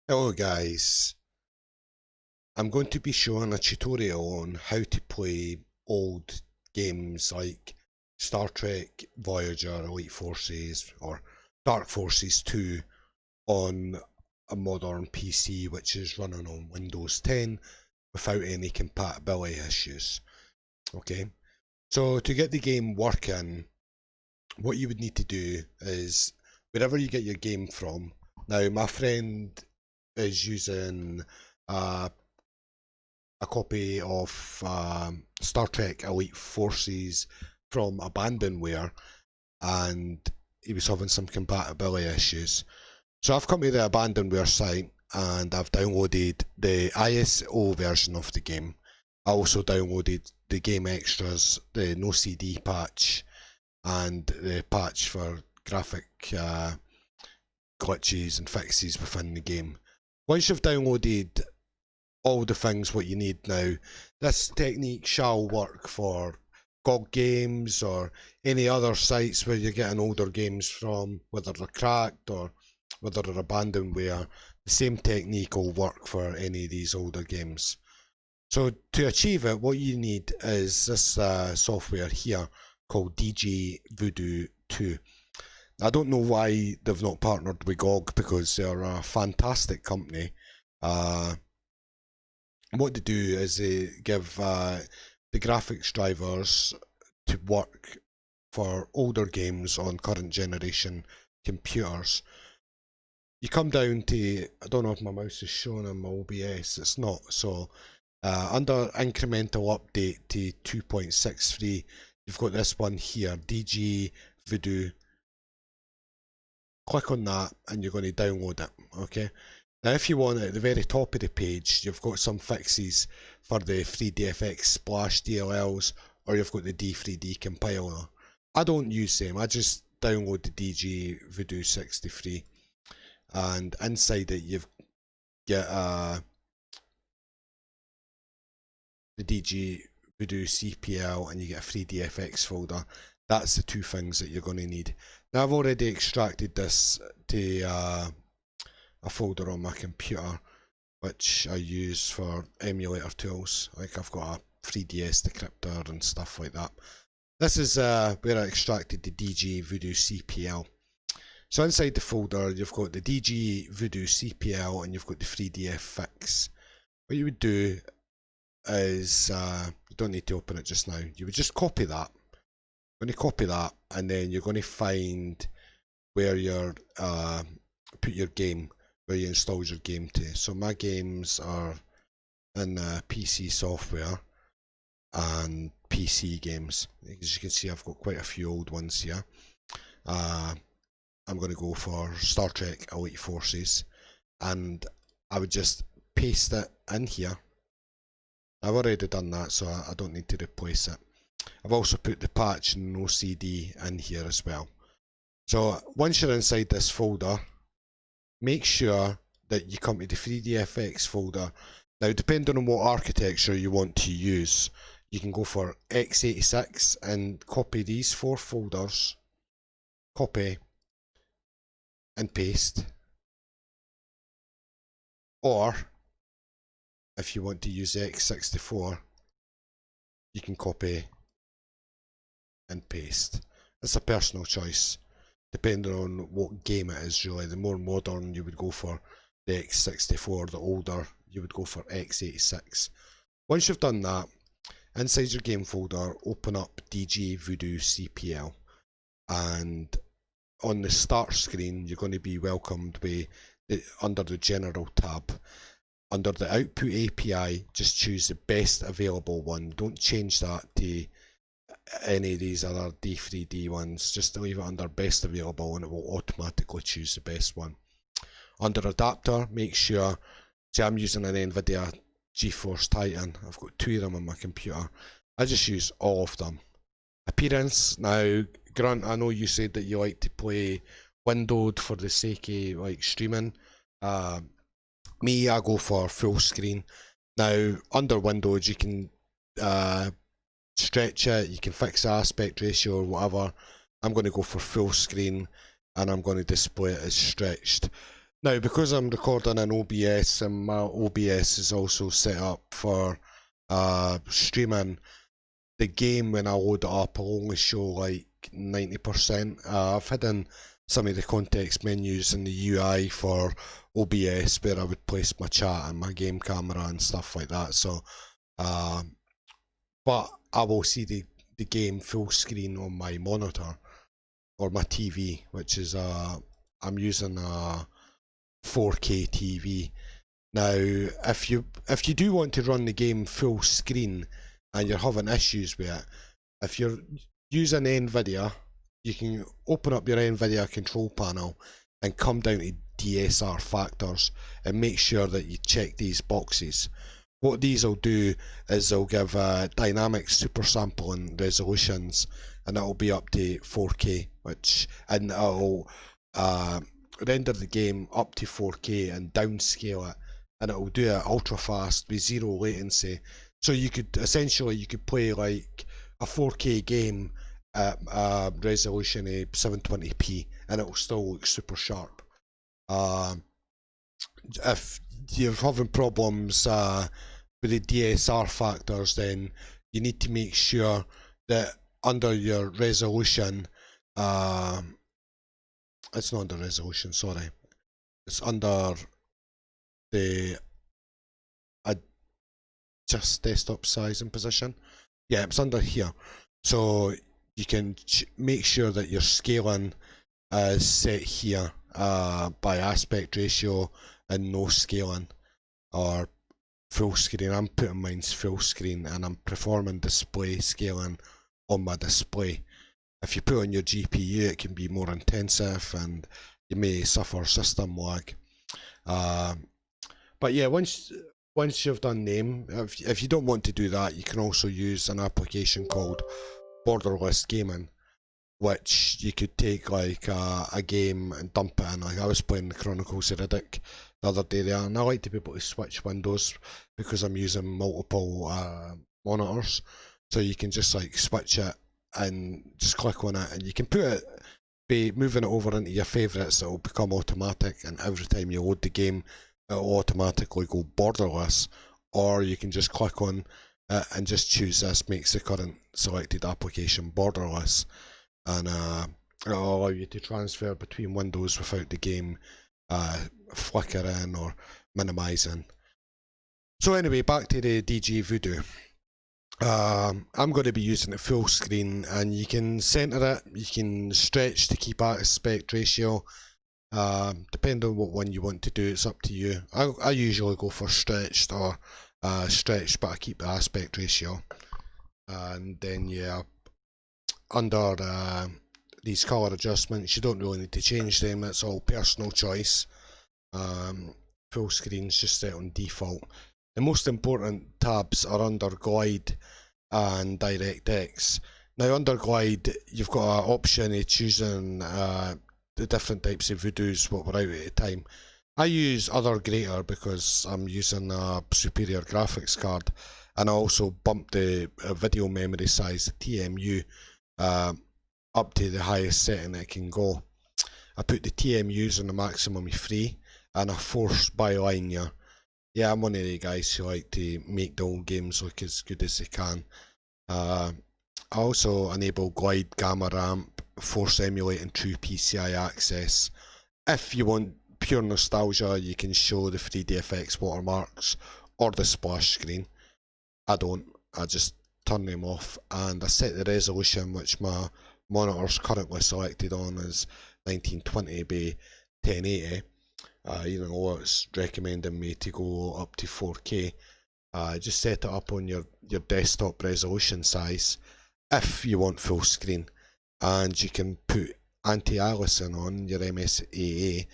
Hello guys, I'm going to be showing a tutorial on how to play old games like Star Trek, Voyager, Elite Forces or Dark Forces 2 on a modern PC which is running on Windows 10 without any compatibility issues. Okay, so to get the game working, what you would need to do is wherever you get your game from. Now my friend is using a copy of Star Trek Elite Forces from Abandonware, and he was having some compatibility issues. So I've come to the Abandonware site and I've downloaded the ISO version of the game. I also downloaded the game extras, the no CD patch, and the patch for graphic glitches and fixes within the game. Once you've downloaded all the things what you need now, this technique shall work for GOG games or any other sites where you're getting older games from, whether they're cracked or whether they're abandonware. The same technique will work for any of these older games. So to achieve it, what you need is this software here called dgVoodoo 2. I don't know why they've not partnered with GOG, because they're a fantastic company. What they do is they give the graphics drivers to work for older games on current generation computers. You come down to, I don't know if my mouse is showing on my OBS, it's not, so under incremental update to 2.63, you've got this one here, dgVoodoo. Click on that and you're going to download it, okay? Now if you want it, at the very top of the page, you've got some fixes for the 3DFX Splash DLLs, or you've got the D3D compiler. I don't use them, I just download the dgVoodoo 63, and inside it you've get the dgVoodoo CPL and you get a 3DFX folder. That's the two things that you're going to need. Now I've already extracted this to a folder on my computer which I use for emulator tools, like I've got a 3DS decryptor and stuff like that. This is where I extracted the dgVoodoo CPL. So inside the folder you've got the dgVoodoo CPL and you've got the 3DF fix. What you would do is, you don't need to open it just now, you would just copy that. You're going to copy that and then you're going to find where you're put your game, where you installed your game to. So my games are in PC software and PC games. As you can see, I've got quite a few old ones here. I'm going to go for Star Trek Elite Forces, and I would just paste it in here. I've already done that, so I don't need to replace it. I've also put the patch no CD in here as well. So once you're inside this folder, make sure that you come to the 3DFX folder. Now depending on what architecture you want to use, you can go for x86 and copy these 4 folders, copy and paste, or if you want to use x64, you can copy and paste. It's a personal choice depending on what game it is really. The more modern you would go for the x64, the older you would go for x86. Once you've done that, inside your game folder, open up dgVoodoo CPL, and on the start screen you're going to be welcomed with under the general tab. Under the output API, just choose the best available one. Don't change that to any of these other D3D ones. Just leave it under best available and it will automatically choose the best one. Under adapter, make sure, see I'm using an NVIDIA GeForce Titan. I've got 2 of them on my computer. I just use all of them. Appearance, now Grant, I know you said that you like to play windowed for the sake of like streaming. Me, I go for full screen. Now under Windows you can stretch it, you can fix the aspect ratio or whatever. I'm going to go for full screen and I'm going to display it as stretched. Now, because I'm recording in OBS and my OBS is also set up for streaming, the game when I load it up will only show like 90%. I've hidden some of the context menus in the UI for OBS where I would place my chat and my game camera and stuff like that. So, but I will see the game full screen on my monitor or my TV, which is I'm using a 4K TV. Now, if you do want to run the game full screen and you're having issues with it, if you're using NVIDIA, you can open up your NVIDIA control panel and come down to DSR factors and make sure that you check these boxes. What these will do is they'll give dynamic super sampling resolutions, and it'll be up to 4K, and it'll render the game up to 4K and downscale it, and it'll do it ultra fast with zero latency. So you could essentially play like a 4K game at a resolution of 720p, and it'll still look super sharp. If you're having problems with the DSR factors, then you need to make sure that under your resolution, it's not under resolution, sorry, it's under the adjust desktop size and position. Yeah, it's under here. So you can make sure that your scaling is set here by aspect ratio and no scaling, or full screen. I'm putting mine's full screen and I'm performing display scaling on my display. If you put on your GPU, it can be more intensive and you may suffer system lag. But yeah, once you've done name, if you don't want to do that, you can also use an application called Borderless Gaming, which you could take like a game and dump it in. Like I was playing the Chronicles of Riddick the other day there, and I like to be able to switch windows because I'm using multiple monitors. So you can just like switch it and just click on it, and you can put it, be moving it over into your favourites. It will become automatic, and every time you load the game, it will automatically go borderless. Or you can just click on it and just choose this, makes the current selected application borderless, and it'll allow you to transfer between windows without the game flickering or minimizing. So anyway, back to the dgVoodoo. I'm going to be using it full screen, and you can center it, you can stretch to keep aspect ratio, depending on what one you want to do. It's up to you. I usually go for stretched or stretched, but I keep the aspect ratio. And then yeah, under these color adjustments, you don't really need to change them. It's all personal choice. Full screen's just set on default. The most important tabs are under Glide and DirectX. Now under Glide, you've got an option of choosing the different types of voodoos what were out at the time. I use other greater because I'm using a superior graphics card, and I also bumped the video memory size, the TMU, up to the highest setting it can go. I put the TMUs on the maximum of 3, and I force bilinear. Yeah, I'm one of the guys who like to make the old games look as good as they can. I also enable glide gamma ramp, force emulating true PCI access. If you want pure nostalgia, you can show the 3DFX watermarks or the splash screen. I don't, I just turn them off, and I set the resolution, which my monitor's currently selected on, as 1920 by 1080. Even though it's recommending me to go up to 4K. Just set it up on your desktop resolution size if you want full screen, and you can put anti-aliasing on your MSAA,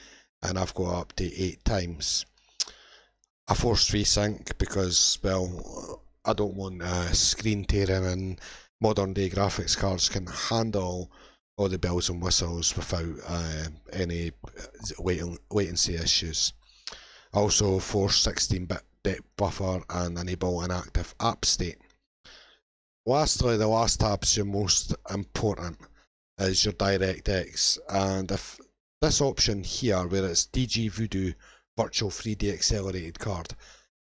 and I've got up to 8 times. I force resync because, well, I don't want screen tearing, and modern day graphics cards can handle all the bells and whistles without any latency issues. I also force 16-bit depth buffer and enable inactive app state. Lastly, the last tab's your most important, is your DirectX, and if this option here where it's dgVoodoo Virtual 3D Accelerated Card.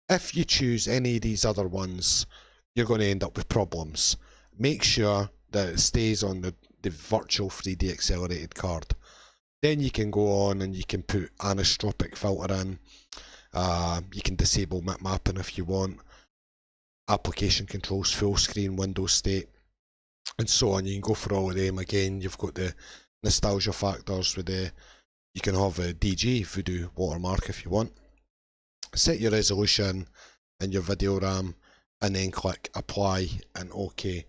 If you choose any of these other ones, you're going to end up with problems. Make sure that it stays on the Virtual 3D Accelerated Card. Then you can go on and you can put anisotropic filter in. You can disable map mapping if you want. Application controls, full screen, Windows state, and so on. You can go for all of them. Again, you've got the nostalgia factors with the, you can have a dgVoodoo watermark if you want. Set your resolution and your video RAM, and then click apply and OK.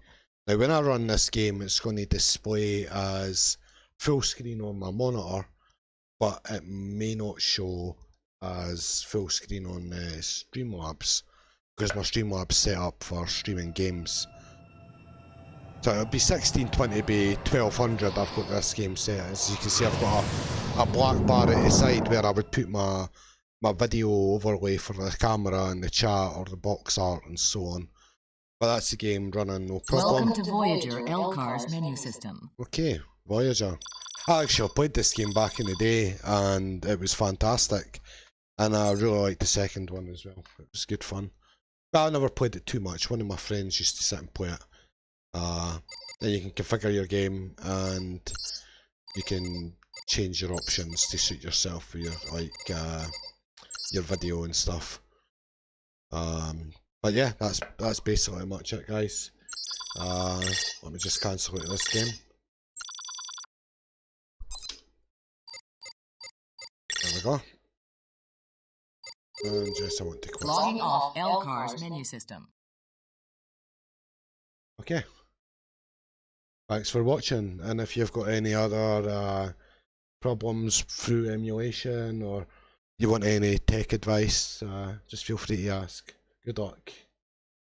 Now when I run this game, it's going to display as full screen on my monitor, but it may not show as full screen on Streamlabs, because my Streamlabs set up for streaming games. So it'll be 1620 by 1200. I've got this game set. As you can see, I've got a black bar at the side where I would put my video overlay for the camera and the chat or the box art and so on. But that's the game running, no problem. Welcome to Voyager LCAR's menu system. Okay, Voyager. I actually played this game back in the day and it was fantastic. And I really liked the second one as well. It was good fun. But I never played it too much. One of my friends used to sit and play it. Then you can configure your game and you can change your options to suit yourself for your your video and stuff. But yeah, that's basically much it, guys. Let me just cancel out this game. There we go. And just I want to quit. Logging off LCAR's menu system. Okay. Thanks for watching, and if you've got any other problems through emulation or you want any tech advice, just feel free to ask. Good luck.